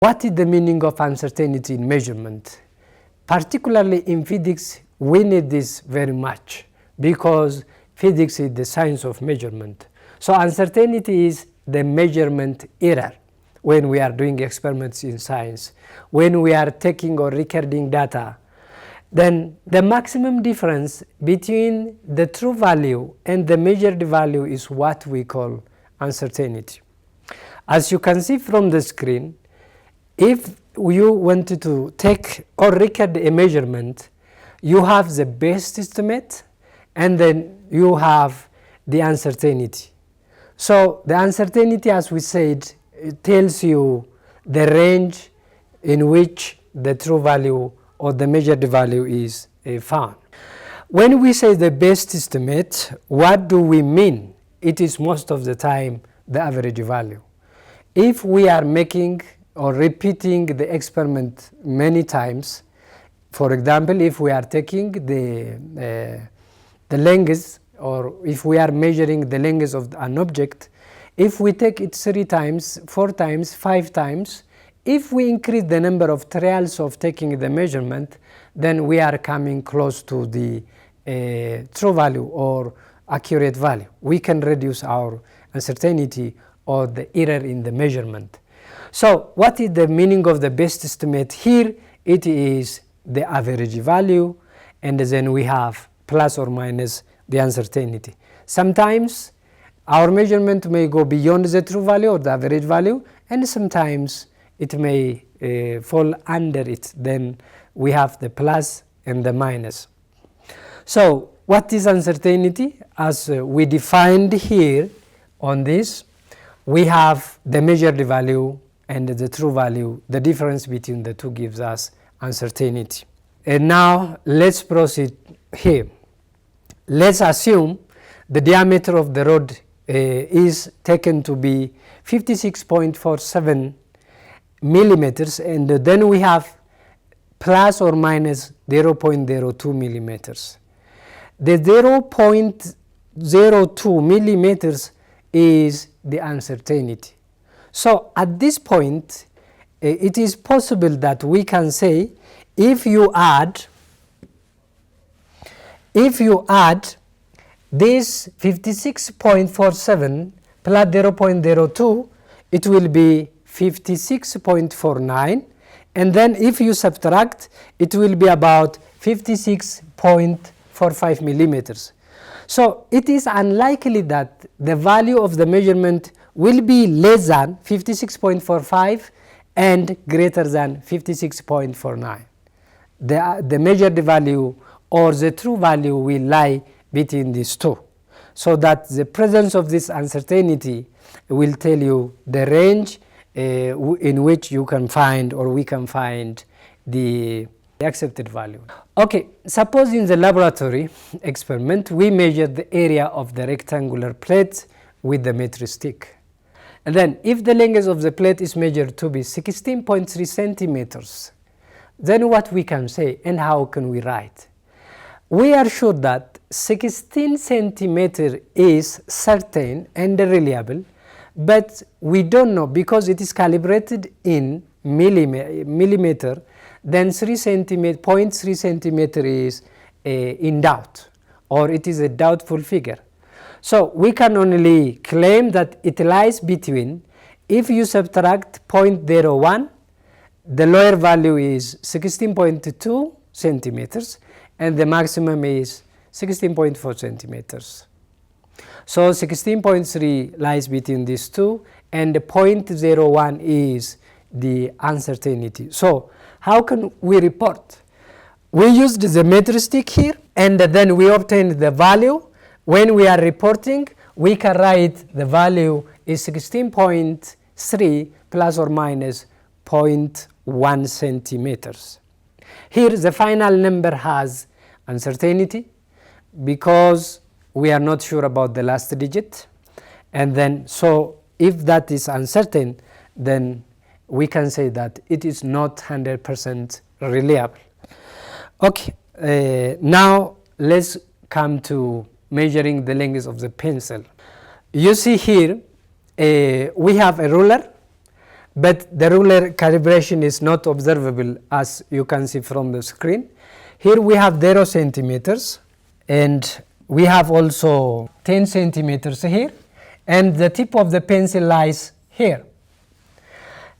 What is the meaning of uncertainty in measurement? Particularly in physics, we need this very much because physics is the science of measurement. So uncertainty is the measurement error when we are doing experiments in science, when we are taking or recording data. Then the maximum difference between the true value and the measured value is what we call uncertainty. As you can see from the screen, if you wanted to take or record a measurement, you have the best estimate and then you have the uncertainty. So the uncertainty, as we said, it tells you the range in which the true value or the measured value is found. When we say the best estimate, what do we mean? It is most of the time the average value. If we are making or repeating the experiment many times, for example, if we are taking the length, or if we are measuring the length of an object, if we take it 3 times, 4 times, 5 times, if we increase the number of trials of taking the measurement, then we are coming close to the true value or accurate value. We can reduce our uncertainty or the error in the measurement. So what is the meaning of the best estimate? Here it is the average value, and then we have plus or minus the uncertainty. Sometimes our measurement may go beyond the true value or the average value, and sometimes it may fall under it. Then we have the plus and the minus. So what is uncertainty? As we defined here on this, we have the measured value and the true value. The difference between the two gives us uncertainty. And now let's proceed here. Let's assume the diameter of the rod is taken to be 56.47 millimeters, and then we have plus or minus 0.02 millimeters. The 0.02 millimeters is the uncertainty. So at this point, it is possible that we can say if you add this 56.47 plus 0.02, it will be 56.49, and then if you subtract, it will be about 56.45 millimeters. So it is unlikely that the value of the measurement will be less than 56.45 and greater than 56.49. The measured value or the true value will lie between these two. So that the presence of this uncertainty will tell you the range in which you can find or we can find the accepted value. Okay, suppose in the laboratory experiment we measure the area of the rectangular plate with the metric stick. And then if the length of the plate is measured to be 16.3 centimeters, then what we can say and how can we write? We are sure that 16 centimeter is certain and reliable, but we don't know because it is calibrated in millimeter, then 0.3 centimeter is in doubt, or it is a doubtful figure. So we can only claim that it lies between, if you subtract 0.01, the lower value is 16.2 centimeters and the maximum is 16.4 centimeters. So 16.3 lies between these two, and the 0.01 is the uncertainty. So how can we report? We used the metric stick here, and then we obtained the value. When we are reporting, we can write the value is 16.3 plus or minus 0.1 centimeters. Here the final number has uncertainty because we are not sure about the last digit, and then so if that is uncertain, then we can say that it is not 100% reliable. Okay, now let's come to measuring the length of the pencil. You see here we have a ruler, but the ruler calibration is not observable as you can see from the screen. Here we have 0 centimeters, and we have also 10 centimeters here, and the tip of the pencil lies here.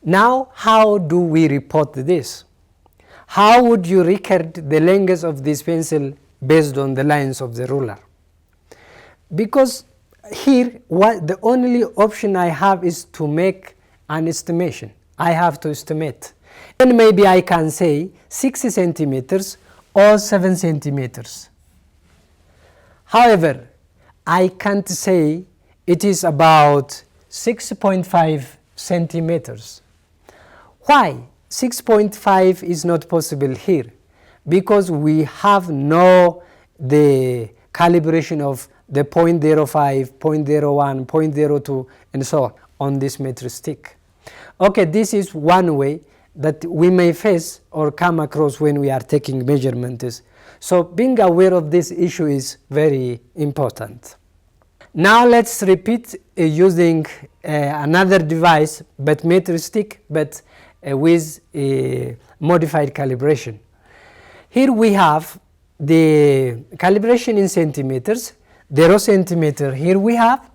Now, how do we report this? How would you record the length of this pencil based on the lines of the ruler? Because here, the only option I have is to make an estimation. I have to estimate. And maybe I can say 6 centimeters or 7 centimeters. However, I can't say it is about 6.5 centimeters. Why? 6.5 is not possible here, because we have the calibration of the 0.05, 0.01, 0.02 and so on this metric stick. Okay, this is one way that we may face or come across when we are taking measurements. So being aware of this issue is very important. Now let's repeat using another device, but metric stick, but with a modified calibration. Here we have the calibration in centimeters, 0 centimeter here we have,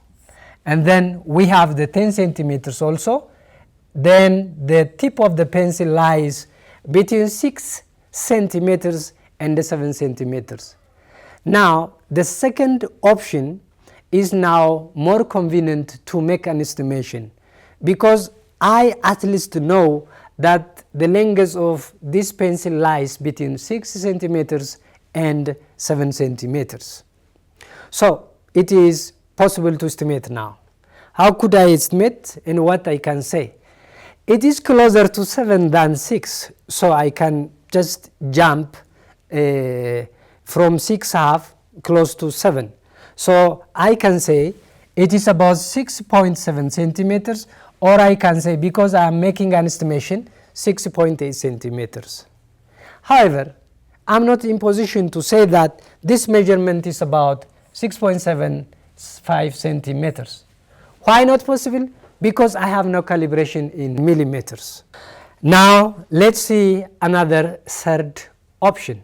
and then we have the 10 centimeters also. Then the tip of the pencil lies between 6 centimeters and 7 centimeters. Now the second option is now more convenient to make an estimation, because I at least know that the length of this pencil lies between 6 centimeters and 7 centimeters. So it is possible to estimate now. How could I estimate, and what I can say? It is closer to 7 than 6, so I can just jump from 6.5 close to 7. So I can say it is about 6.7 centimeters, or I can say, because I am making an estimation, 6.8 centimeters. However, I am not in position to say that this measurement is about 6.75 centimeters. Why not possible? Because I have no calibration in millimeters. Now let's see another third option,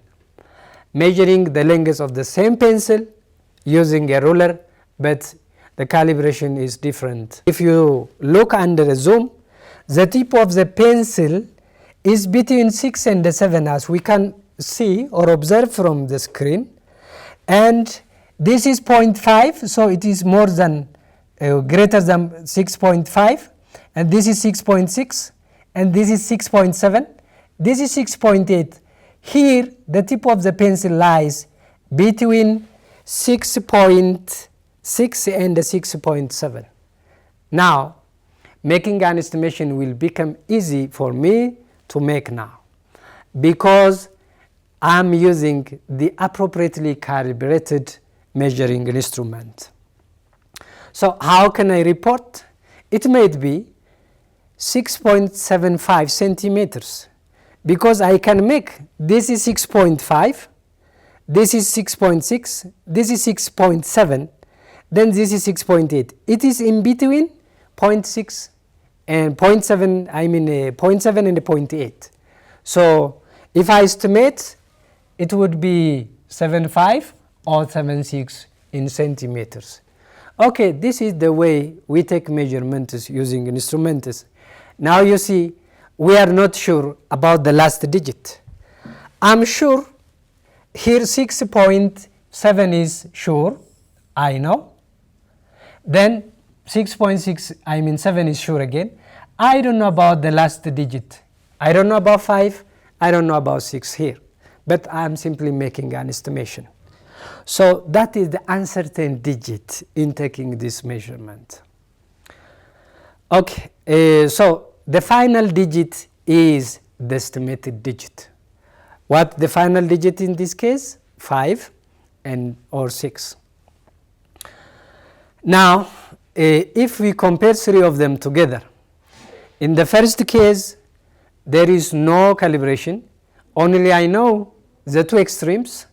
measuring the length of the same pencil using a ruler, but the calibration is different. If you look under a zoom, the tip of the pencil is between 6 and 7, as we can see or observe from the screen, and this is 0.5, so it is more than greater than 6.5, and this is 6.6, and this is 6.7, this is 6.8. Here the tip of the pencil lies between 6.6 and 6.7. Now making an estimation will become easy for me to make now, because I am using the appropriately calibrated measuring instrument. So how can I report? It may be 6.75 centimeters, because I can make this is 6.5, this is 6.6, this is 6.7, then this is 6.8. It is in between 0.6 and 0.7, 0.7 and 0.8. So if I estimate, it would be 7.5 or 7.6 in centimeters. Okay, this is the way we take measurements using instruments. Now you see, we are not sure about the last digit. I'm sure here 6.7 is sure, I know. Then 6.6, 7 is sure again. I don't know about the last digit. I don't know about 5, I don't know about 6 here, but I'm simply making an estimation. So that is the uncertain digit in taking this measurement. Okay, so the final digit is the estimated digit. What the final digit in this case? 5 or 6. Now, if we compare 3 of them together, in the first case, there is no calibration, only I know the two extremes,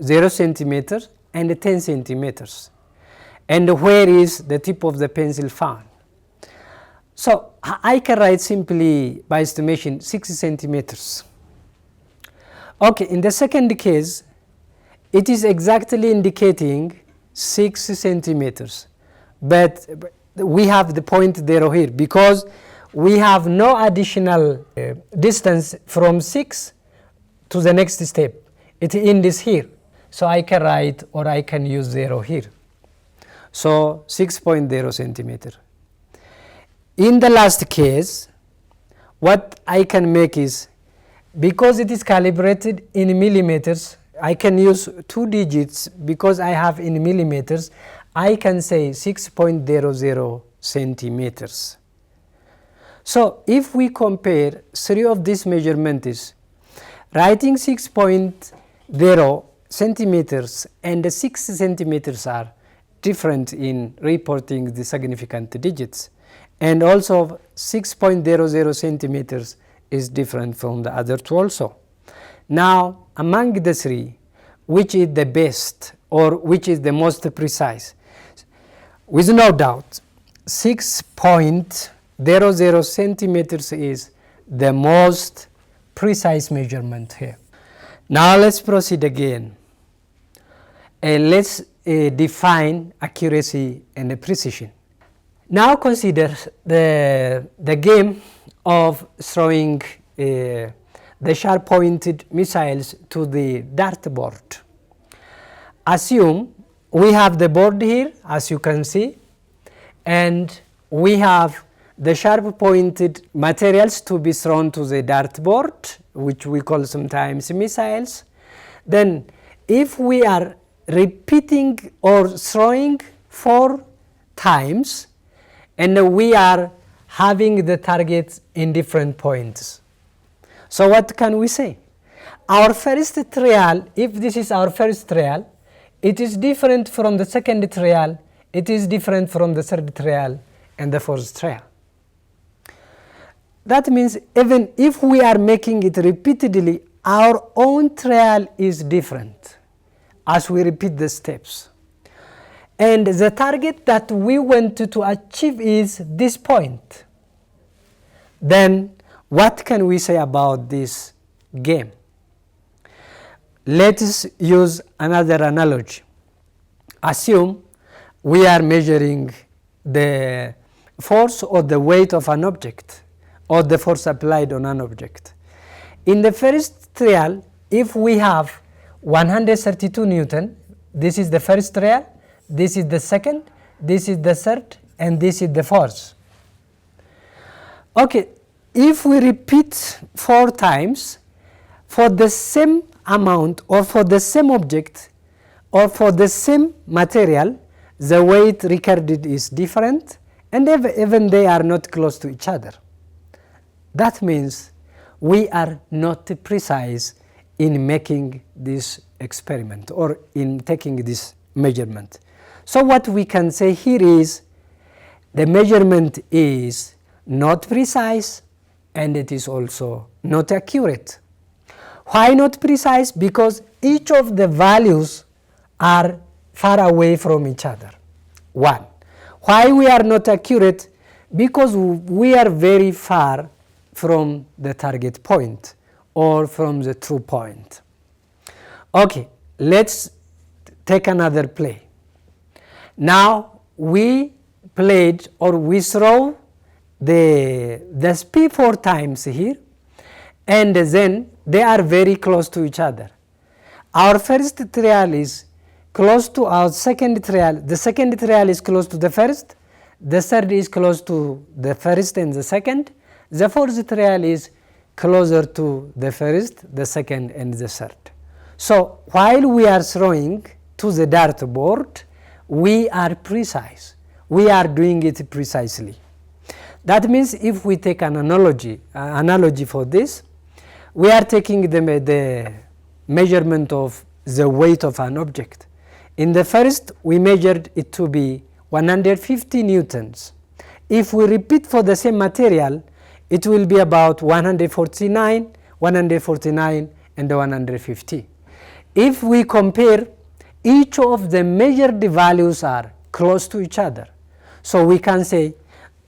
0 centimeters and 10 centimeters. And where is the tip of the pencil found? So I can write simply by estimation 6 centimeters. Okay, in the second case, it is exactly indicating 6 centimeters, but we have the point 0 here because we have no additional distance from 6 to the next step. It ends here. So I can write, or I can use 0 here. So 6.0 centimeter. In the last case, what I can make is, because it is calibrated in millimeters, I can use 2 digits because I have in millimeters. I can say 6.00 centimeters. So if we compare 3 of these measurements, writing 6.0 centimeters and 6 centimeters are different in reporting the significant digits, and also 6.00 centimeters is different from the other two also. Now, among the 3, which is the best or which is the most precise? With no doubt, 6.00 centimeters is the most precise measurement here. Now let's proceed again. Let's define accuracy and precision. Now consider the game of throwing the sharp-pointed missiles to the dartboard. Assume we have the board here, as you can see, and we have the sharp-pointed materials to be thrown to the dartboard, which we call sometimes missiles. Then if we are repeating or throwing 4 times, and we are having the targets in different points. So what can we say? Our first trial, if this is our first trial, it is different from the second trial, it is different from the third trial and the fourth trial. That means even if we are making it repeatedly, our own trial is different as we repeat the steps. And the target that we want to achieve is this point. Then what can we say about this game? Let us use another analogy. Assume we are measuring the force or the weight of an object, or the force applied on an object. In the first trial, if we have 132 Newton, this is the first trial, this is the second, this is the third, and this is the fourth. Okay, if we repeat 4 times for the same amount or for the same object or for the same material, the weight recorded is different, and even they are not close to each other. That means we are not precise in making this experiment or in taking this measurement. So what we can say here is the measurement is not precise and it is also not accurate. Why not precise? Because each of the values are far away from each other. 1. Why we are not accurate? Because we are very far from the target point or from the true point. Okay, let's take another play. Now we played or we throw the speed 4 times here, and then they are very close to each other. Our first trial is close to our second trial. The second trial is close to the first. The third is close to the first and the second. The fourth trial is closer to the first, the second, and the third. So while we are throwing to the dartboard, we are precise. We are doing it precisely. That means if we take an analogy for this, we are taking the measurement of the weight of an object. In the first, we measured it to be 150 newtons. If we repeat for the same material, it will be about 149, and 150. If we compare, each of the measured values are close to each other. So we can say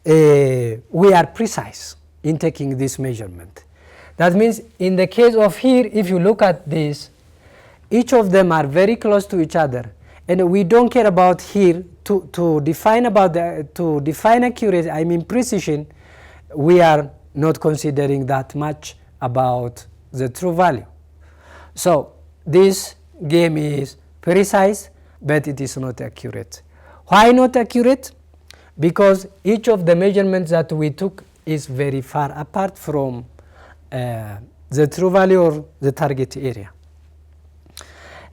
we are precise in taking this measurement. That means in the case of here, if you look at this, each of them are very close to each other, and we don't care about here to define accuracy, I mean precision. We are not considering that much about the true value. So this game is precise, but it is not accurate. Why not accurate? Because each of the measurements that we took is very far apart from the true value or the target area.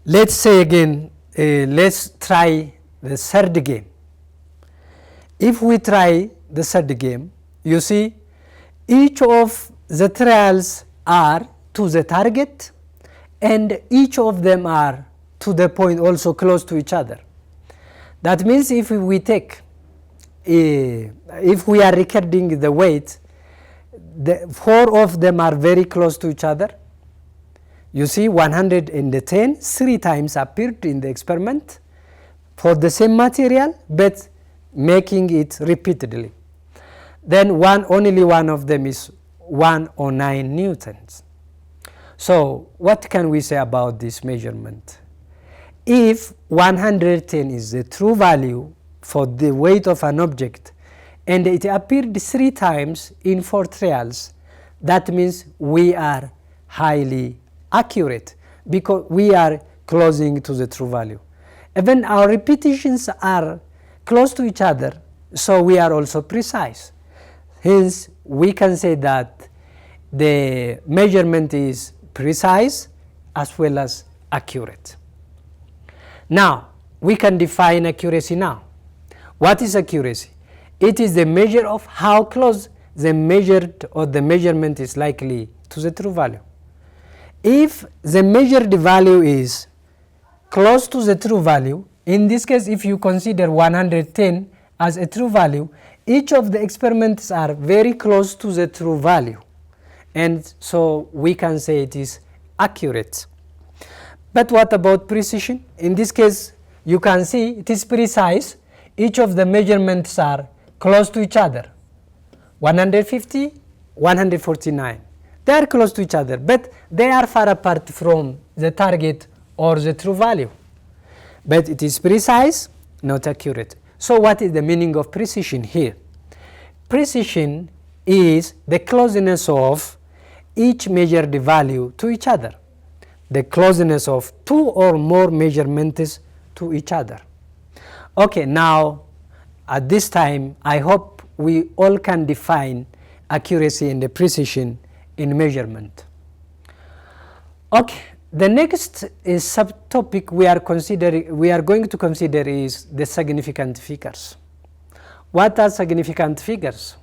Let's say again, let's try the third game. If we try the third game, you see each of the trials are to the target, and each of them are to the point also close to each other. That means if we take, if we are recording the weight, the 4 of them are very close to each other. You see 110 3 times appeared in the experiment for the same material, but making it repeatedly. Then only one of them is 109 newtons. So what can we say about this measurement? If 110 is the true value for the weight of an object, and it appeared 3 times in 4 trials, that means we are highly accurate because we are closing to the true value. Even our repetitions are close to each other, so we are also precise. Hence, we can say that the measurement is precise as well as accurate. Now, we can define accuracy now. What is accuracy? It is the measure of how close the measured or the measurement is likely to the true value. If the measured value is close to the true value, in this case, if you consider 110 as a true value, each of the experiments are very close to the true value, and so we can say it is accurate. But what about precision? In this case, you can see it is precise. Each of the measurements are close to each other. 150, 149. They are close to each other, but they are far apart from the target or the true value. But it is precise, not accurate. So what is the meaning of precision here? Precision is the closeness of each measured value to each other. The closeness of 2 or more measurements to each other. Okay, now at this time, I hope we all can define accuracy and the precision in measurement. Okay, the next subtopic we are going to consider is the significant figures. What are significant figures?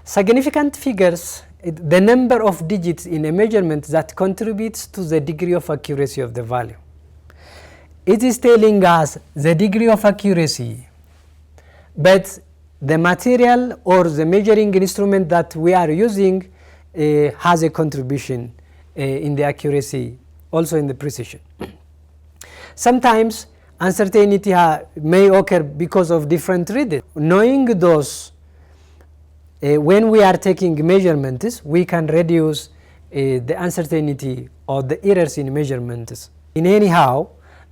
Significant figures, the number of digits in a measurement that contributes to the degree of accuracy of the value. It is telling us the degree of accuracy, but the material or the measuring instrument that we are using has a contribution in the accuracy, also in the precision. Sometimes uncertainty may occur because of different reasons. Knowing those, when we are taking measurements, we can reduce the uncertainty or the errors in measurements. In anyhow,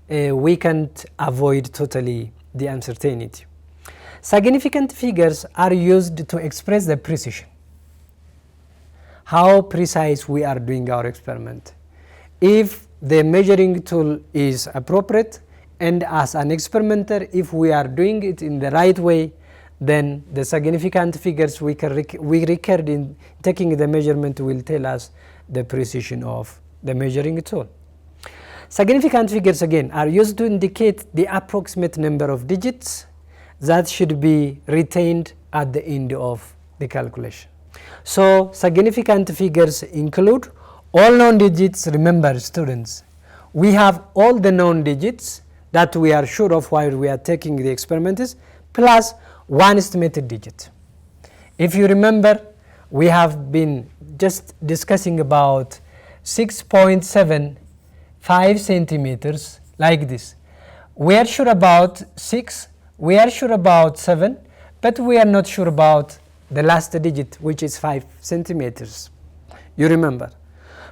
we can't avoid totally the uncertainty. Significant figures are used to express the precision, how precise we are doing our experiment. If the measuring tool is appropriate, and as an experimenter, if we are doing it in the right way, then the significant figures we record in taking the measurement will tell us the precision of the measuring tool. Significant figures again are used to indicate the approximate number of digits that should be retained at the end of the calculation. So significant figures include all known digits. Remember, students, we have all the known digits that we are sure of while we are taking the experiments, plus one estimated digit. If you remember, we have been just discussing about 6.75 centimeters like this. We are sure about 6, we are sure about 7, but we are not sure about the last digit, which is 5 centimeters. You remember?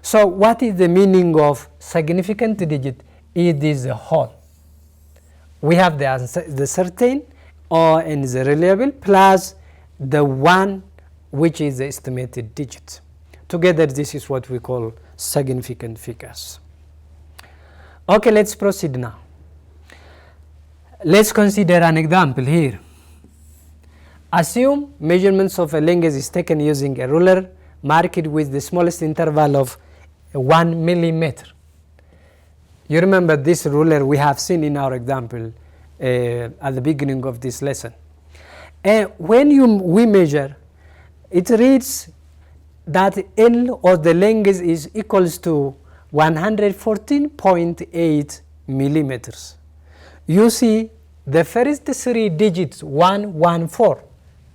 So what is the meaning of significant digit? It is a whole. We have the answer, the certain or and the reliable plus the one, which is the estimated digit. Together, this is what we call significant figures. Okay, let's proceed now. Let's consider an example here. Assume measurements of a length is taken using a ruler marked with the smallest interval of 1 millimeter. You remember this ruler we have seen in our example at the beginning of this lesson. And when we measure, it reads that L, or the length, is equals to 114.8 millimeters. You see the first 3 digits, 114,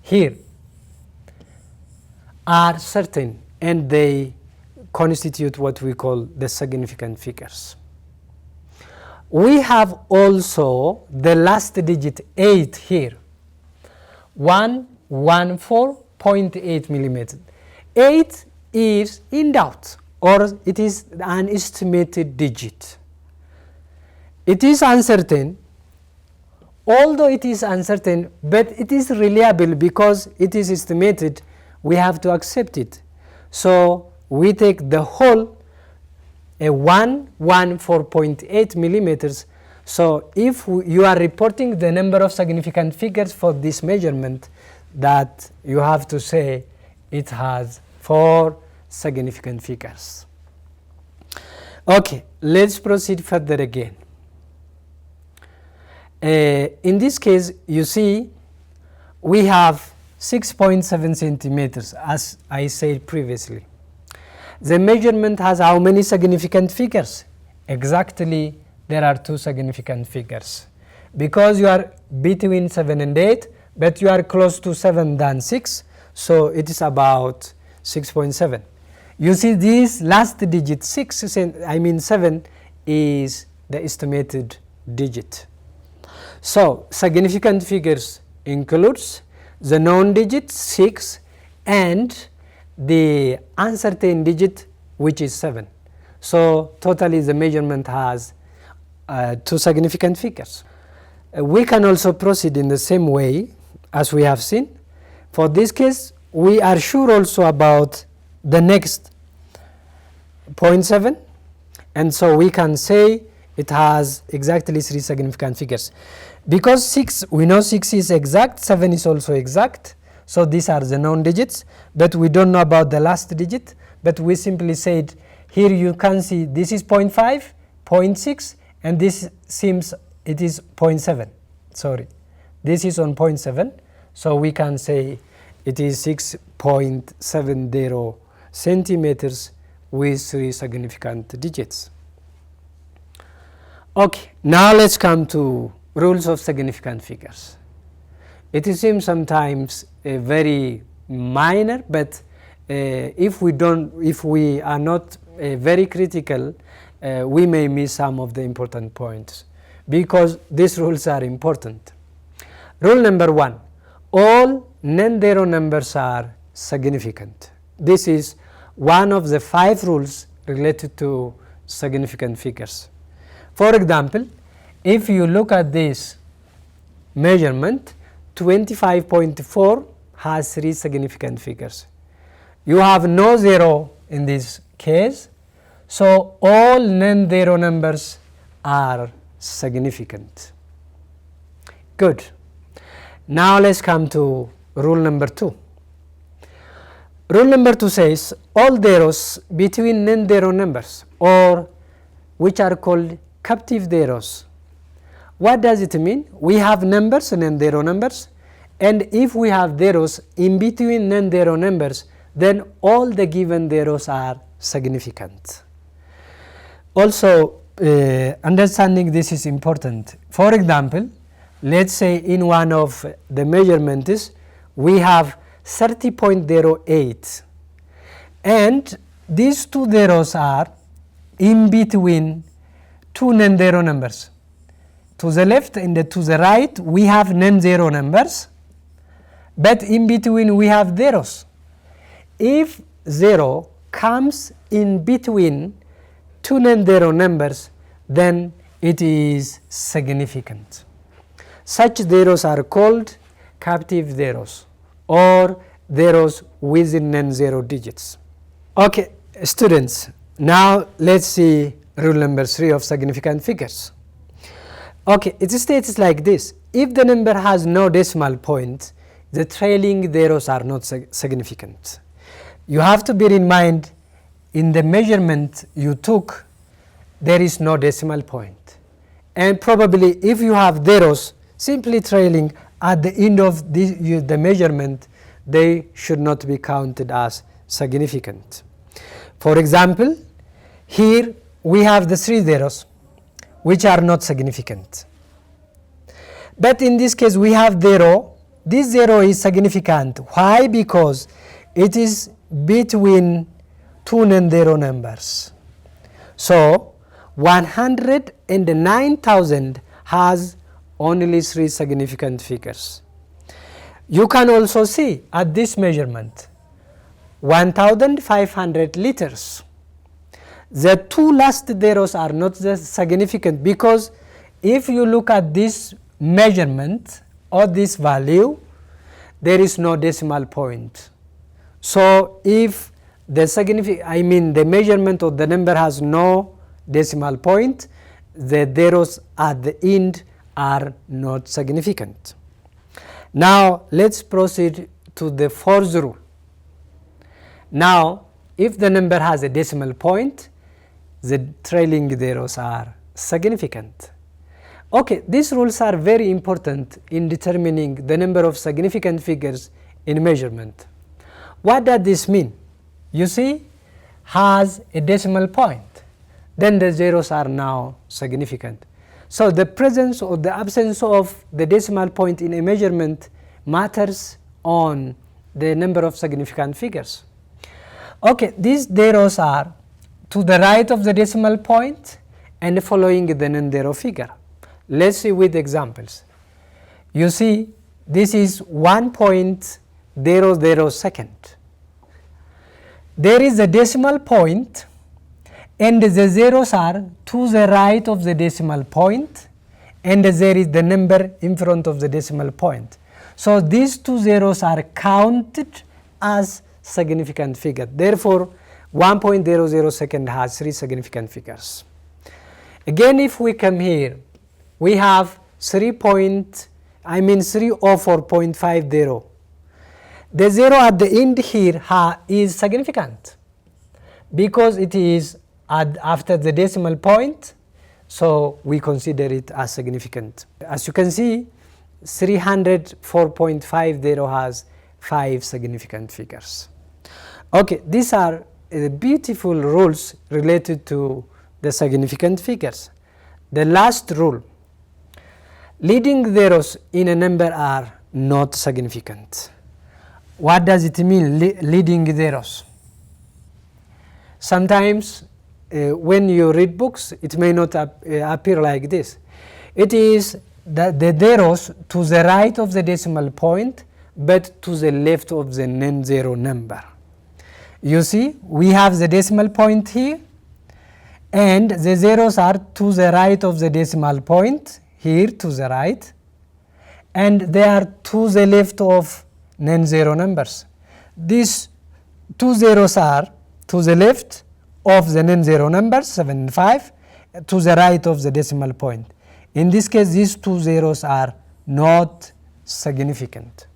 here are certain, and they constitute what we call the significant figures. We have also the last digit 8 here, 114.8 millimeters. 8 is in doubt, or it is an estimated digit. It is uncertain. Although it is uncertain, but it is reliable because it is estimated, we have to accept it. So we take the whole, a 114.8 millimeters. So if you are reporting the number of significant figures for this measurement, that you have to say it has 4 significant figures. Okay, let's proceed further again. In this case, you see, we have 6.7 centimeters, as I said previously. The measurement has how many significant figures? Exactly, there are 2 significant figures. Because you are between 7 and 8, but you are close to 7 than 6, so it is about 6.7. You see this last digit, 7, is the estimated digit. So significant figures includes the known digit 6 and the uncertain digit, which is 7. So totally the measurement has 2 significant figures. We can also proceed in the same way as we have seen. For this case, we are sure also about the next 0.7, and so we can say it has exactly 3 significant figures. Because 6, we know 6 is exact, 7 is also exact, so these are the known digits, but we don't know about the last digit, but we simply said, here you can see this is 0.5, 0.6, and this seems it is 0.7, sorry. This is on 0.7, so we can say it is 6.70 centimeters with 3 significant digits. Okay, now let's come to rules of significant figures. It seems sometimes very minor, but if we are not very critical, we may miss some of the important points, because these rules are important. Rule number 1, all non-zero numbers are significant. This is one of the 5 rules related to significant figures. For example, if you look at this measurement, 25.4 has 3 significant figures. You have no 0 in this case, so all non-zero numbers are significant. Good. Now let's come to rule number 2. Rule number 2 says all zeros between non-zero numbers, or which are called captive zeros. What does it mean? We have numbers, non-zero numbers, and if we have zeros in between non-zero numbers, then all the given zeros are significant. Also, understanding this is important. For example, let's say in one of the measurements we have 30.08, and these 2 zeros are in between 2 non-zero numbers. To the left and to the right we have non-zero numbers, but in between we have zeros. If 0 comes in between two non-zero numbers, then it is significant. Such zeros are called captive zeros or zeros within non-zero digits. Okay, students, now let's see rule number 3 of significant figures. Okay, it states like this: if the number has no decimal point, the trailing zeros are not significant. You have to bear in mind, in the measurement you took, there is no decimal point. And probably if you have zeros simply trailing at the end of the measurement, they should not be counted as significant. For example, here we have the 3 zeros which are not significant. But in this case we have 0. This 0 is significant. Why? Because it is between two non-zero numbers. So 109,000 has only 3 significant figures. You can also see at this measurement 1,500 liters. The 2 last zeros are not significant, because if you look at this measurement or this value, there is no decimal point. So if the measurement of the number has no decimal point, the zeros at the end are not significant. Now let's proceed to the 4th rule. Now if the number has a decimal point, the trailing zeros are significant. Okay, these rules are very important in determining the number of significant figures in measurement. What does this mean? You see, has a decimal point, then the zeros are now significant. So the presence or the absence of the decimal point in a measurement matters on the number of significant figures. Okay, these zeros are to the right of the decimal point and following the non-zero figure. Let's see with examples. You see, this is 1.00 second. There is a decimal point and the zeros are to the right of the decimal point, and there is the number in front of the decimal point. So these 2 zeros are counted as significant figure. Therefore 1.00 second has 3 significant figures. Again, if we come here, we have 304.50. The 0 at the end here is significant because it is after the decimal point, so we consider it as significant. As you can see, 304.50 has 5 significant figures. Okay, these are beautiful rules related to the significant figures. The last rule: leading zeros in a number are not significant. What does it mean, leading zeros? Sometimes when you read books, it may not appear like this. It is the zeros to the right of the decimal point, but to the left of the non-zero number. You see, we have the decimal point here, and the zeros are to the right of the decimal point, here to the right, and they are to the left of non-zero numbers. These 2 zeros are to the left of the non-zero numbers, 7 and 5, to the right of the decimal point. In this case, these 2 zeros are not significant.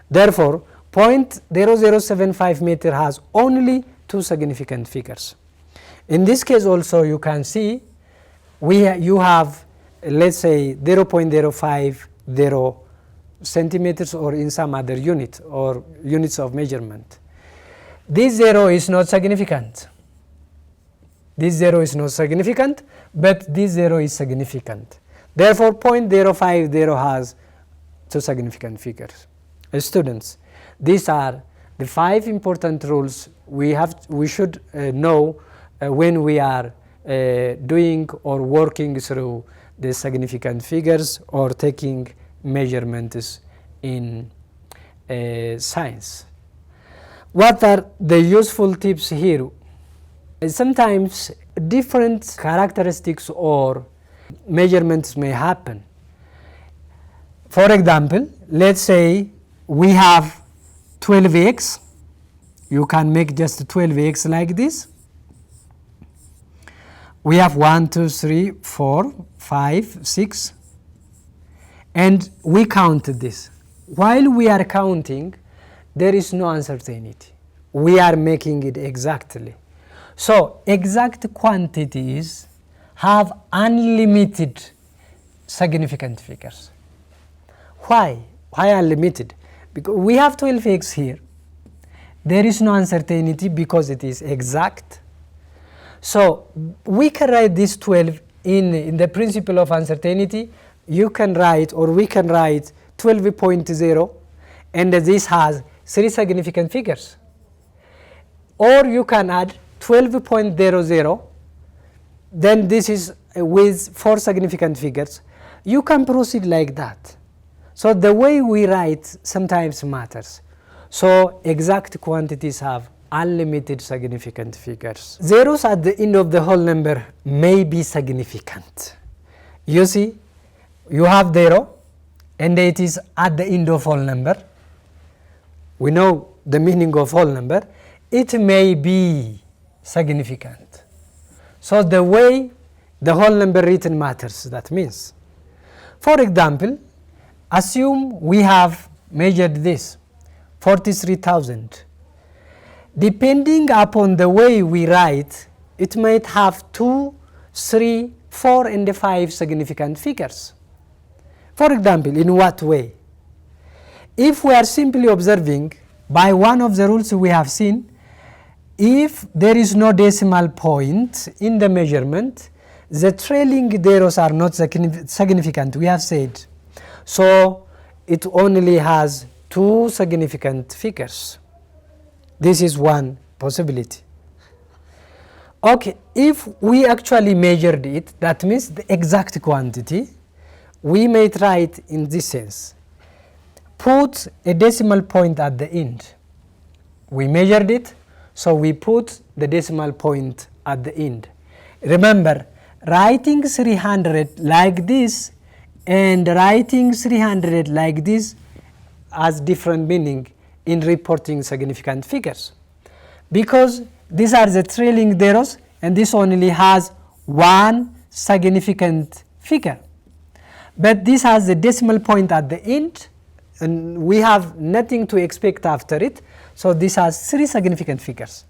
Therefore, 0.0075 meter has only 2 significant figures. In this case also, you can see you have, let's say, 0.050 centimeters, or in some other unit or units of measurement. This 0 is not significant. This 0 is not significant, but this 0 is significant. Therefore 0.050 has 2 significant figures. Students, these are the 5 important rules we should know when we are doing or working through the significant figures or taking measurements in signs. What are the useful tips here? Sometimes different characteristics or measurements may happen. For example, let's say we have 12x. You can make just 12x like this. We have 1, 2, 3, 4, 5, 6, and we count this. While we are counting, there is no uncertainty. We are making it exactly. So exact quantities have unlimited significant figures. Why? Why unlimited? Because we have 12x here. There is no uncertainty because it is exact. So we can write this 12 in the principle of uncertainty. You can write, or we can write 12.0, and this has 3 significant figures. Or you can add 12.00, then this is with 4 significant figures. You can proceed like that. So the way we write sometimes matters. So exact quantities have unlimited significant figures. Zeros at the end of the whole number may be significant. You see, you have 0 and it is at the end of whole number. We know the meaning of whole number. It may be significant. So the way the whole number written matters, that means. For example, assume we have measured this, 43,000. Depending upon the way we write, it might have 2, 3, 4, and 5 significant figures. For example, in what way? If we are simply observing, by one of the rules we have seen, if there is no decimal point in the measurement, the trailing zeros are not significant, we have said. So it only has 2 significant figures. This is one possibility. Okay, if we actually measured it, that means the exact quantity, we may try it in this sense. Put a decimal point at the end. We measured it, so we put the decimal point at the end. Remember, writing 300 like this and writing 300 like this has different meaning in reporting significant figures, because these are the trailing zeros and this only has 1 significant figure, but this has a decimal point at the end and we have nothing to expect after it, so this has 3 significant figures.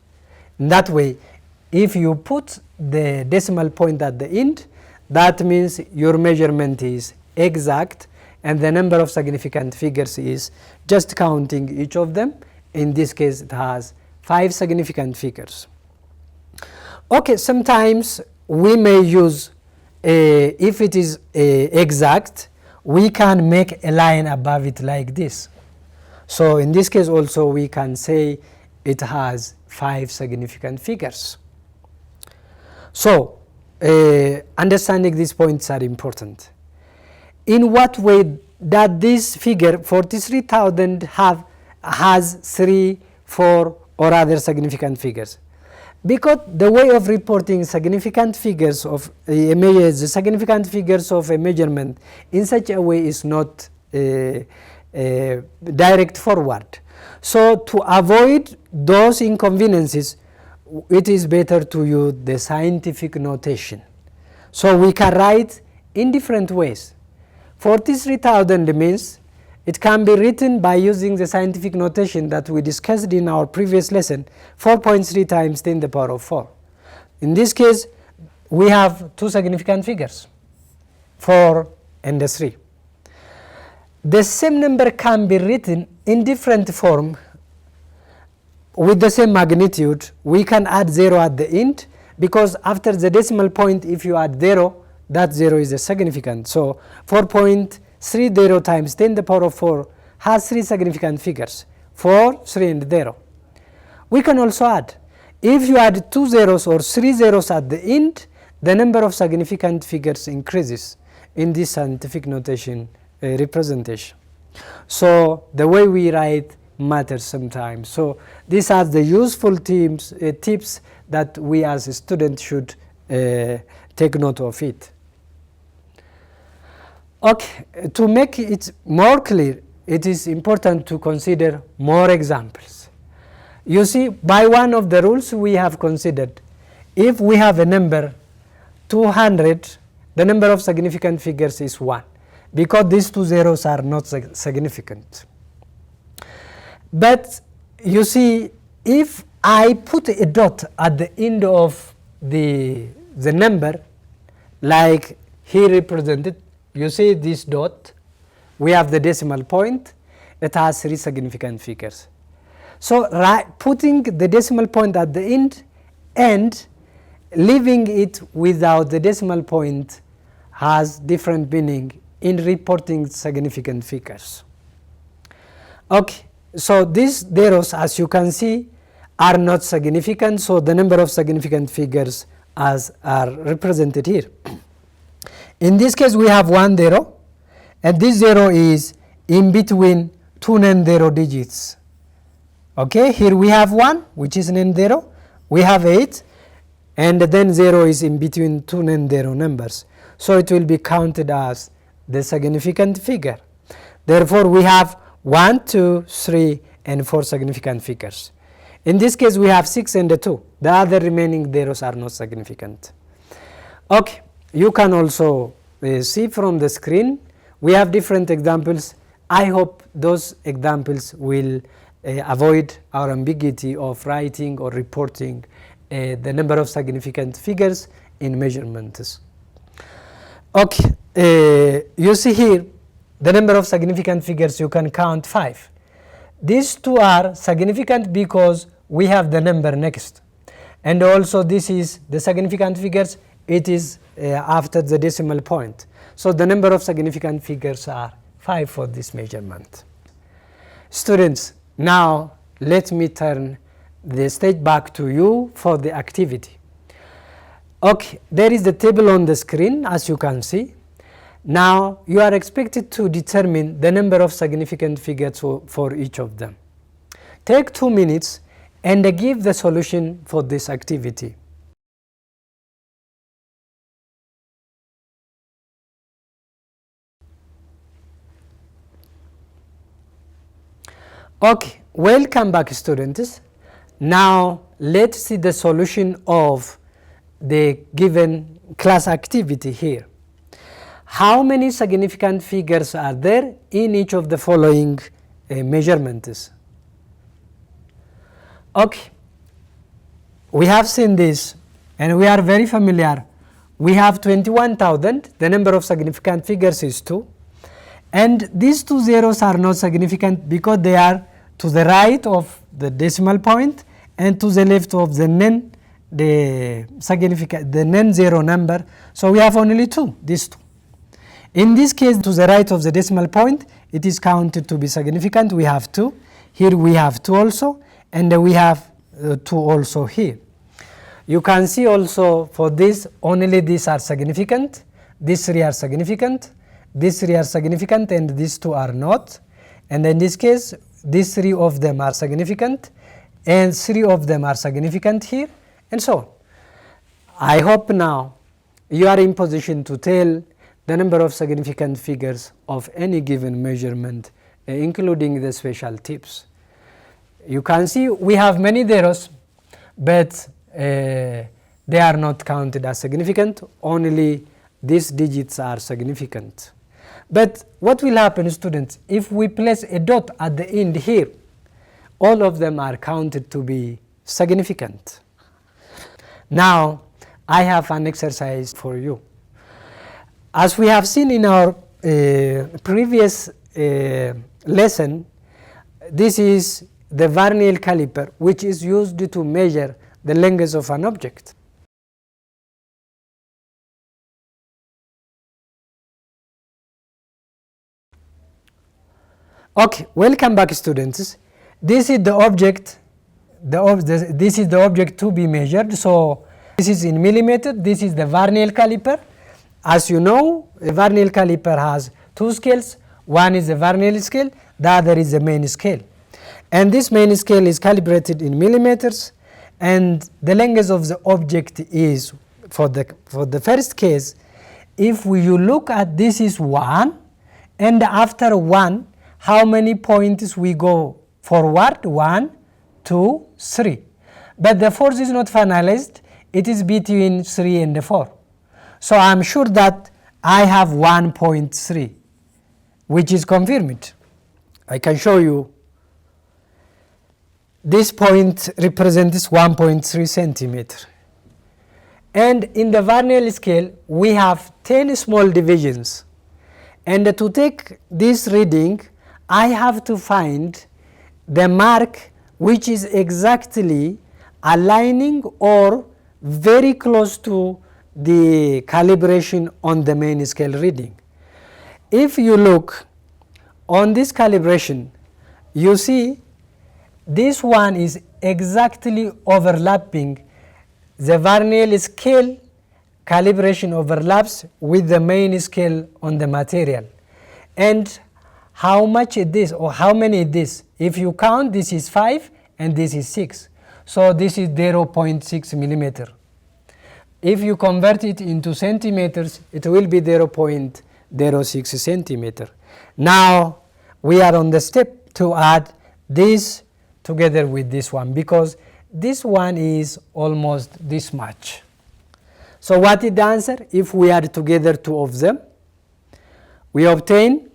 In that way, if you put the decimal point at the end, that means your measurement is exact and the number of significant figures is just counting each of them. In this case, it has 5 significant figures. Okay, sometimes we may use, if it is exact, we can make a line above it like this. So in this case also we can say it has 5 significant figures. So understanding these points are important. In what way that this figure 43,000 has 3, 4 or other significant figures? Because the way of reporting significant figures of the significant figures of a measurement in such a way is not direct forward. So to avoid those inconveniences, it is better to use the scientific notation. So we can write in different ways. 43,000 means it can be written by using the scientific notation that we discussed in our previous lesson, 4.3 times 10 to the power of 4. In this case, we have 2 significant figures, 4 and 3. The same number can be written in different form with the same magnitude. We can add 0 at the end, because after the decimal point, if you add 0, that 0 is a significant. So 4.30 times 10 to the power of 4 has 3 significant figures, 4, 3 and 0. We can also add, if you add 2 zeros or 3 zeros at the end, the number of significant figures increases in this scientific notation representation. So the way we write matters sometimes. So these are the useful tips that we as a student should take note of it. Okay, to make it more clear, it is important to consider more examples. You see, by one of the rules we have considered, if we have a number 200, the number of significant figures is 1, because these two zeros are not significant. But you see, if I put a dot at the end of the number, like here represented, you see this dot, we have the decimal point, it has 3 significant figures. So putting the decimal point at the end and leaving it without the decimal point has different meaning in reporting significant figures. Okay, so these zeros, as you can see, are not significant, so the number of significant figures are represented here. In this case we have 1 0, and this 0 is in between 2 non-zero digits. Okay, here we have 1, which is non-zero, we have 8, and then 0 is in between 2 non-zero numbers. So it will be counted as the significant figure. Therefore we have 1, 2, 3, and 4 significant figures. In this case we have 6 and 2. The other remaining zeros are not significant. Okay, you can also see from the screen we have different examples. I hope those examples will avoid our ambiguity of writing or reporting the number of significant figures in measurements. Okay, you see here the number of significant figures, you can count 5. These two are significant because we have the number next, and also this is the significant figures, it is after the decimal point. So the number of significant figures are 5 for this measurement. Students, now let me turn the stage back to you for the activity. Okay, there is the table on the screen, as you can see. Now you are expected to determine the number of significant figures for each of them. Take 2 minutes and give the solution for this activity. Okay, welcome back students. Now let's see the solution of the given class activity here. How many significant figures are there in each of the following measurements? Okay, we have seen this and we are very familiar. We have 21,000, the number of significant figures is 2, and these 2 zeros are not significant because they are to the right of the decimal point and to the left of the non-zero number. So we have only 2, these 2. In this case, to the right of the decimal point, it is counted to be significant. We have 2. Here we have 2 also, and we have 2 also here. You can see also for this, only these are significant, these 3 are significant, these 3 are significant, and these 2 are not. And in this case, these 3 of them are significant, and 3 of them are significant here, and so on. I hope now you are in position to tell the number of significant figures of any given measurement, including the special tips. You can see we have many zeros, but they are not counted as significant, only these digits are significant. But what will happen, students, if we place a dot at the end here? All of them are counted to be significant. Now I have an exercise for you. As we have seen in our previous lesson, this is the vernier caliper, which is used to measure the length of an object. Okay, welcome back students. This is the object, this is the object to be measured. So this is in millimeter, this is the vernier caliper. As you know, the vernier caliper has 2 scales. One is the Varnell scale, the other is the main scale. And this main scale is calibrated in millimeters, and the length of the object is, for the first case, if you look at this is 1, and after 1, how many points we go forward? 1, 2, 3. But the force is not finalized, it is between 3 and 4. So I'm sure that I have 1.3, which is confirmed. I can show you. This point represents 1.3 centimeter. And in the Varnell scale, we have 10 small divisions. And to take this reading, I have to find the mark which is exactly aligning or very close to the calibration on the main scale reading. If you look on this calibration, you see this one is exactly overlapping. The Varnell scale calibration overlaps with the main scale on the material. And how much it is, or how many it is? If you count, this is 5 and this is 6. So this is 0.6 millimeter. If you convert it into centimeters, it will be 0.06 centimeter. Now we are on the step to add this together with this one, because this one is almost this much. So what is the answer? If we add together two of them, we obtain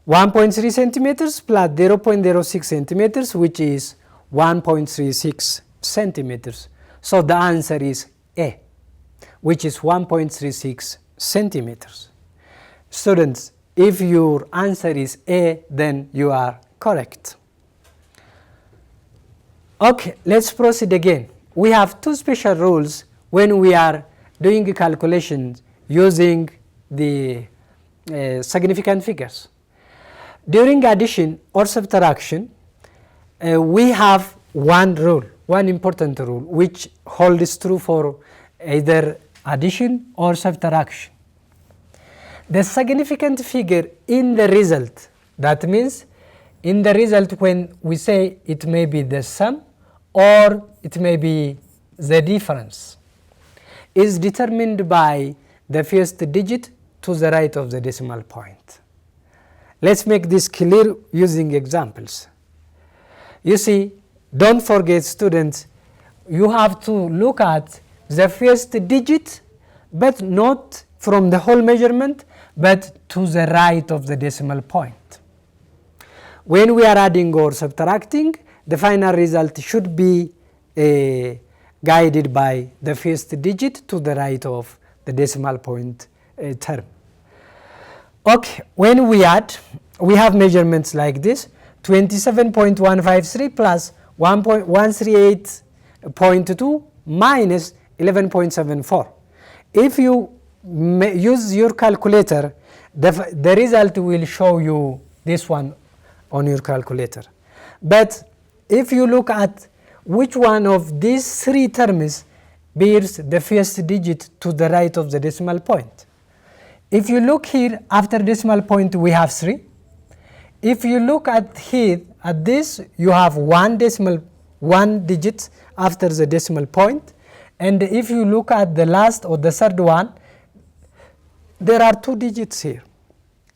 1.3 centimeters plus 0.06 centimeters, which is 1.36 centimeters. So the answer is A, which is 1.36 centimeters. Students, if your answer is A, then you are correct. Okay, let's proceed again. We have two special rules when we are doing calculations using the significant figures. During addition or subtraction, we have one rule, one important rule, which holds true for either addition or subtraction. The significant figure in the result, that means in the result when we say it may be the sum or it may be the difference, is determined by the first digit to the right of the decimal point. Let's make this clear using examples. You see, don't forget, students, you have to look at the first digit, but not from the whole measurement, but to the right of the decimal point. When we are adding or subtracting, the final result should be guided by the first digit to the right of the decimal point term. Okay, when we add, we have measurements like this: 27.153 plus 138.2 minus 11.74. If you use your calculator, the result will show you this one on your calculator. But if you look at which one of these three terms bears the first digit to the right of the decimal point. If you look here, after decimal point we have 3. If you look at here, at this, you have one digit after the decimal point. And if you look at the last or the third one, there are 2 digits here.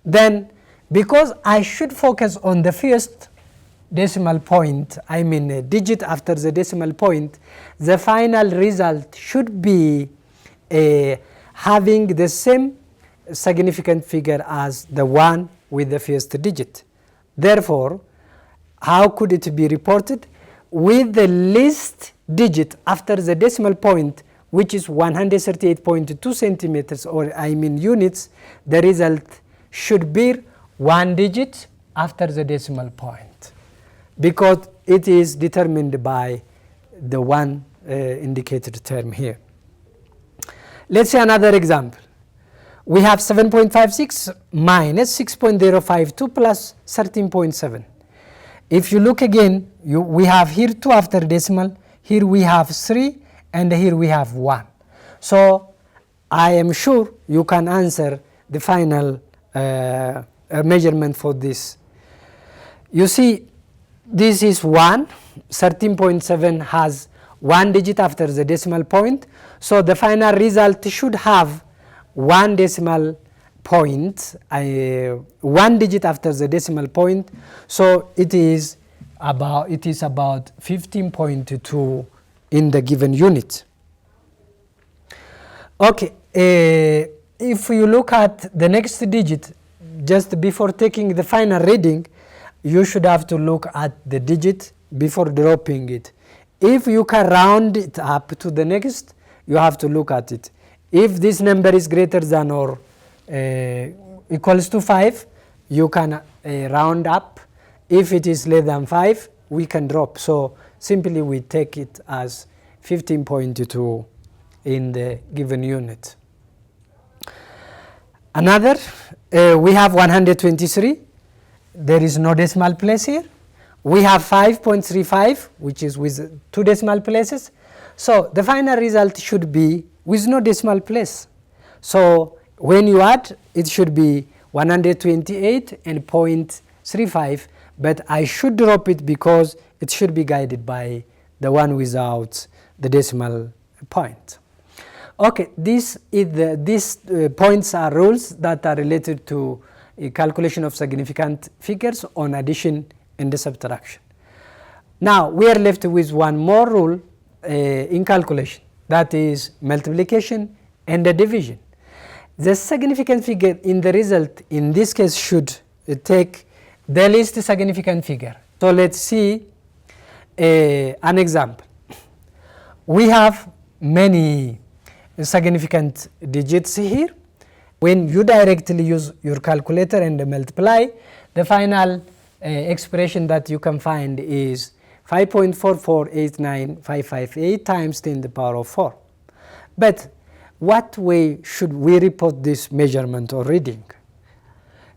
Then, because I should focus on the first decimal point, I mean a digit after the decimal point, the final result should be having the same significant figure as the one with the first digit. Therefore, how could it be reported? With the least digit after the decimal point, which is 138.2 centimeters, or I mean units, the result should be 1 digit after the decimal point, because it is determined by the one indicated term here. Let's say another example. We have 7.56 minus 6.052 plus 13.7. If you look again, we have here 2 after decimal, here we have 3, and here we have 1. So I am sure you can answer the final measurement for this. You see, this is 1, 13.7 has 1 digit after the decimal point. So the final result should have 1 decimal point, 1 digit after the decimal point. So it is about 15.2 in the given unit. Okay, if you look at the next digit, just before taking the final reading, you should have to look at the digit before dropping it. If you can round it up to the next, you have to look at it. If this number is greater than or equals to 5, you can round up. If it is less than 5, we can drop. So simply we take it as 15.2 in the given unit. Another, we have 123. There is no decimal place here. We have 5.35, which is with 2 decimal places. So the final result should be with no decimal place. So when you add, it should be 128 and 0.35, but I should drop it because it should be guided by the one without the decimal point. Okay, these points are rules that are related to a calculation of significant figures on addition and the subtraction. Now we are left with one more rule in calculation, that is multiplication and the division. The significant figure in the result in this case should take the least significant figure. So let's see an example. We have many significant digits here. When you directly use your calculator and multiply, the final expression that you can find is 5.4489558 times 10 to the power of 4. But what way should we report this measurement or reading?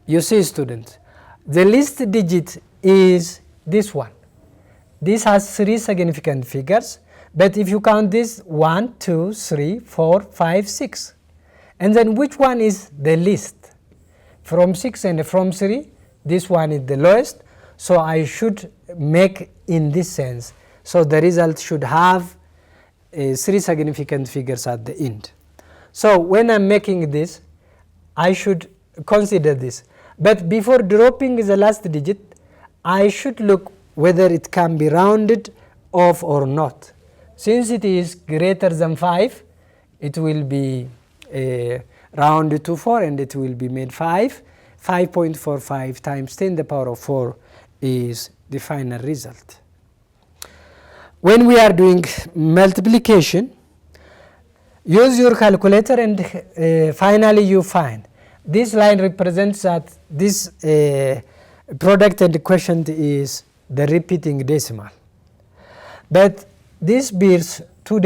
You see, students, the least digit is this one. This has 3 significant figures, but if you count this 1, 2, 3, 4, 5, 6. And then which one is the least? From 6 and from 3, this one is the lowest. So I should make in this sense. So the result should have 3 significant figures at the end. So when I'm making this, I should consider this. But before dropping the last digit, I should look whether it can be rounded off or not. Since it is greater than 5, it will be rounded to 4 and it will be made 5. 5.45 times 10 to the power of 4 is the final result. When we are doing multiplication, use your calculator and finally you find this line represents that this product and quotient is the repeating decimal. But this bears 2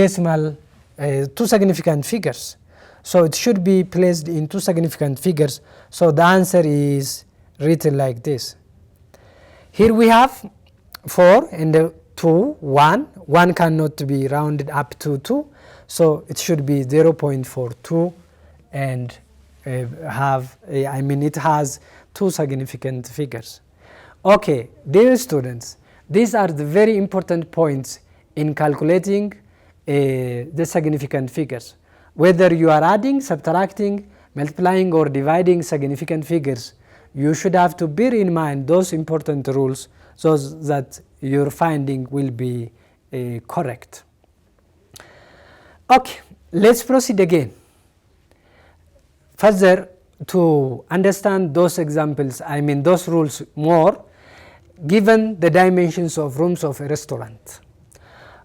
significant figures. So it should be placed in 2 significant figures. So the answer is written like this. Here we have 4 and 2, 1. 1 cannot be rounded up to 2. So it should be 0.42 and it has 2 significant figures. Okay, dear students, these are the very important points in calculating the significant figures. Whether you are adding, subtracting, multiplying or dividing significant figures, you should have to bear in mind those important rules so that your finding will be correct. Okay, let's proceed again. Further, to understand those examples, those rules more, given the dimensions of rooms of a restaurant.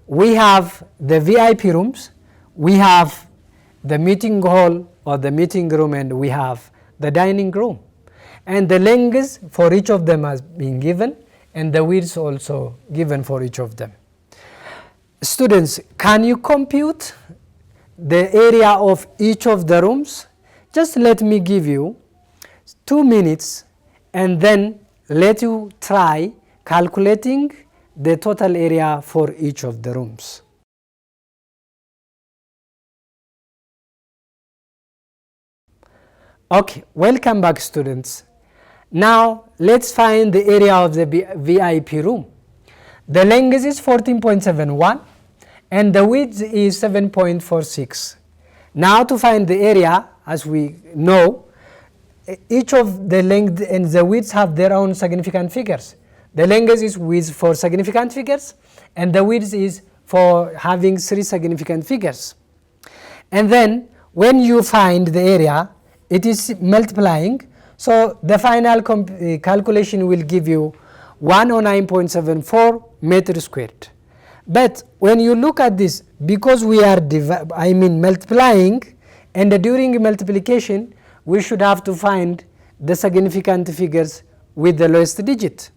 We have the VIP rooms, we have the meeting hall or the meeting room, and we have the dining room. And the lengths for each of them has been given, and the width also given for each of them. Students, can you compute the area of each of the rooms? Just let me give you 2 minutes and then let you try calculating the total area for each of the rooms. Okay, welcome back, students. Now let's find the area of the VIP room. The length is 14.71 and the width is 7.46. Now to find the area, as we know, each of the length and the width have their own significant figures. The length is with 4 significant figures and the width is for having 3 significant figures. And then when you find the area, it is multiplying, so the final calculation will give you 109.74 meters squared. But when you look at this, because we are multiplying, and during multiplication we should have to find the significant figures with the lowest digit.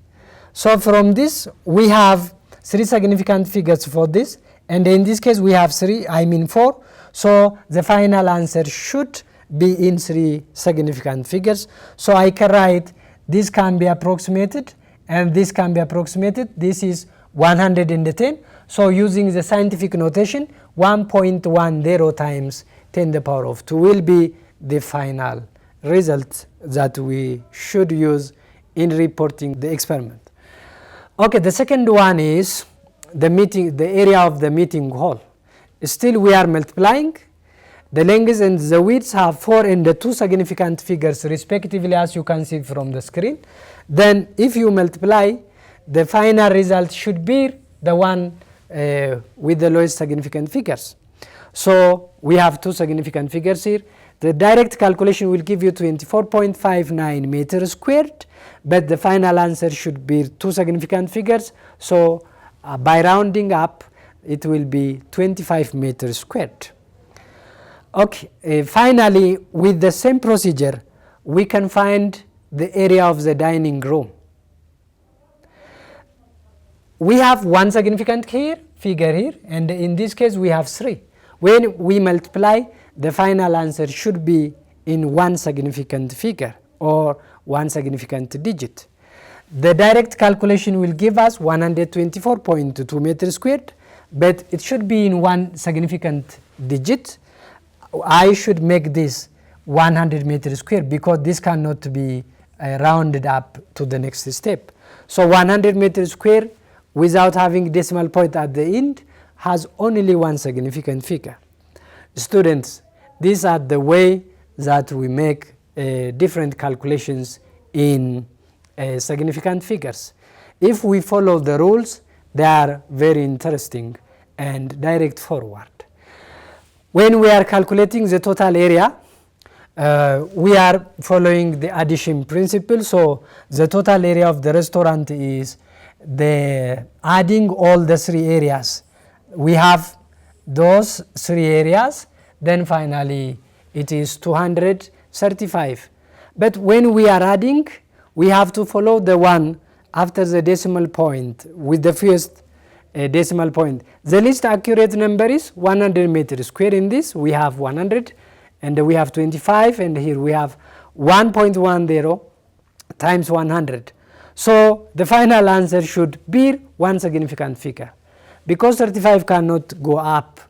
So from this we have 3 significant figures for this, and in this case we have 4, so the final answer should be in 3 significant figures. So I can write this can be approximated and this can be approximated. This is 110. So using the scientific notation, 1.10 times 10 to the power of 2 will be the final result that we should use in reporting the experiment. Okay, the second one is the area of the meeting hall. Still we are multiplying. The length and the width have 4 and 2 significant figures respectively, as you can see from the screen. Then if you multiply, the final result should be the one with the lowest significant figures. So we have 2 significant figures here. The direct calculation will give you 24.59 meters squared, but the final answer should be 2 significant figures. So by rounding up, it will be 25 meters squared. Okay, finally, with the same procedure, we can find the area of the dining room. We have 1 significant figure here, and in this case we have 3. When we multiply, the final answer should be in 1 significant figure or 1 significant digit. The direct calculation will give us 124.2 meters squared, but it should be in 1 significant digit. I should make this 100 meters squared because this cannot be rounded up to the next step. So 100 meters squared without having decimal point at the end has only 1 significant figure. Students, these are the way that we make different calculations in significant figures. If we follow the rules, they are very interesting and direct forward. When we are calculating the total area, we are following the addition principle. So the total area of the restaurant is adding all the 3 areas. We have those 3 areas, then finally it is 235. But when we are adding, we have to follow the one after the decimal point with the first decimal point. The least accurate number is 100 meters square. In this we have 100 and we have 25, and here we have 1.10 times 100. So the final answer should be 1 significant figure. Because 35 cannot go up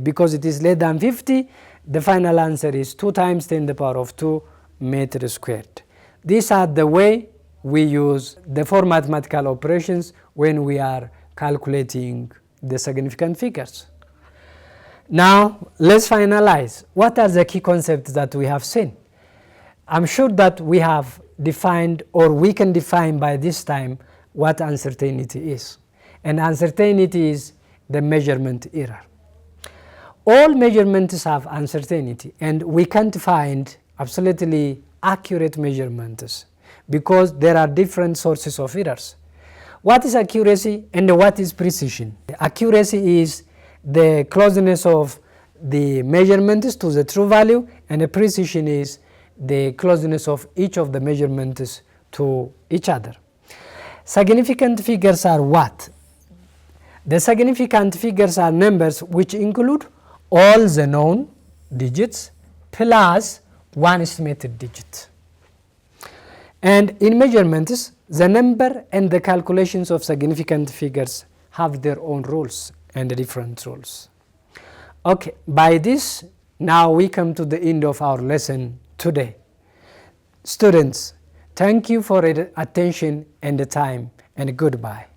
because it is less than 50, the final answer is 2 times 10 to the power of 2 meters squared. These are the way we use the 4 mathematical operations when we are calculating the significant figures. Now let's finalize. What are the key concepts that we have seen? I'm sure that we have defined, or we can define by this time, what uncertainty is. And uncertainty is the measurement error. All measurements have uncertainty, and we can't find absolutely accurate measurements because there are different sources of errors. What is accuracy and what is precision? Accuracy is the closeness of the measurements to the true value, and the precision is the closeness of each of the measurements to each other. Significant figures are what? The significant figures are numbers which include all the known digits plus 1 estimated digit. And in measurements, the number and the calculations of significant figures have their own rules and different rules. Okay, by this, now we come to the end of our lesson today. Students, Thank you for your attention and the time, and goodbye.